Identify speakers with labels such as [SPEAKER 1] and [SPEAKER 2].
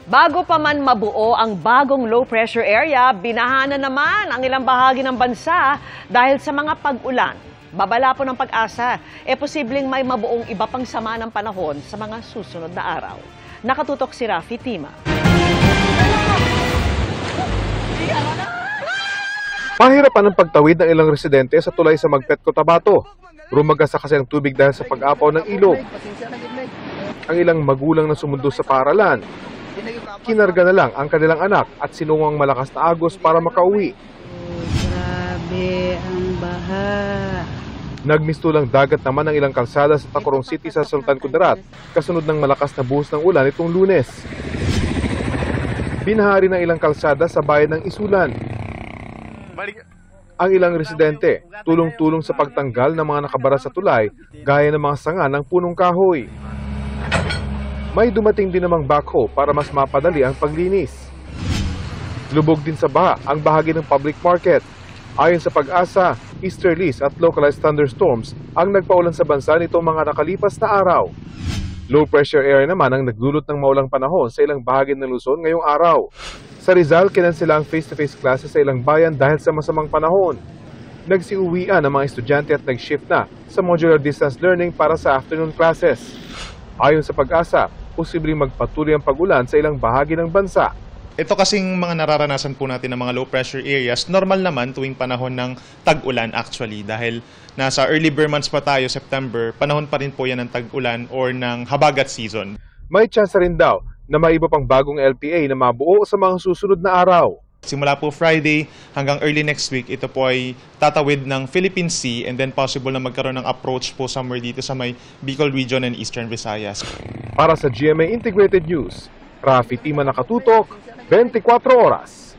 [SPEAKER 1] Bago pa man mabuo ang bagong low-pressure area, binaha na naman ang ilang bahagi ng bansa dahil sa mga pag-ulan. Babala po ng Pag-asa, posibleng may mabuong iba pang sama ng panahon sa mga susunod na araw. Nakatutok si Rafi Tima.
[SPEAKER 2] Mahirapan ang pagtawid ng ilang residente sa tulay sa Magpet, Cotabato. Rumagasa kasi ang tubig dahil sa pag-apaw ng ilog. Ang ilang magulang na sumundo sa paaralan, kinarga na lang ang kanilang anak at sinungang malakas na agos para makauwi.
[SPEAKER 3] Grabe ang baha.
[SPEAKER 2] Nagmistulang dagat naman ang ilang kalsada sa Tacurong City sa Sultan Kudarat, kasunod ng malakas na buhos ng ulan itong Lunes. Binahari ng ilang kalsada sa bayan ng Isulan. Ang ilang residente, tulong-tulong sa pagtanggal ng mga nakabara sa tulay, gaya ng mga sanga ng punong kahoy. May dumating din namang backhoe para mas mapadali ang paglinis. Lubog din sa baha ang bahagi ng public market. Ayon sa Pag-asa, easterlies at localized thunderstorms ang nagpaulan sa bansa nitong mga nakalipas na araw. Low pressure area naman ang nagdulot ng maulang panahon sa ilang bahagi ng Luzon ngayong araw. Sa Rizal, kinansela ang face-to-face classes sa ilang bayan dahil sa masamang panahon. Nagsiuwian ang mga estudyante at nag-shift na sa modular distance learning para sa afternoon classes. Ayon sa Pag-asa, posibleng magpatuloy ang pag-ulan sa ilang bahagi ng bansa.
[SPEAKER 4] Ito kasing mga nararanasan po natin ng mga low pressure areas, normal naman tuwing panahon ng tag-ulan actually dahil nasa early bare months pa tayo, September, panahon pa rin po yan ng tag-ulan or ng habagat season.
[SPEAKER 2] May chance rin daw na may iba pang bagong LPA na mabuo sa mga susunod na araw.
[SPEAKER 4] Simula po Friday hanggang early next week, ito po ay tatawid ng Philippine Sea and then possible na magkaroon ng approach po somewhere dito sa may Bicol Region and Eastern Visayas.
[SPEAKER 2] Para sa GMA Integrated News, Rafi Tima, nakatutok, 24 oras.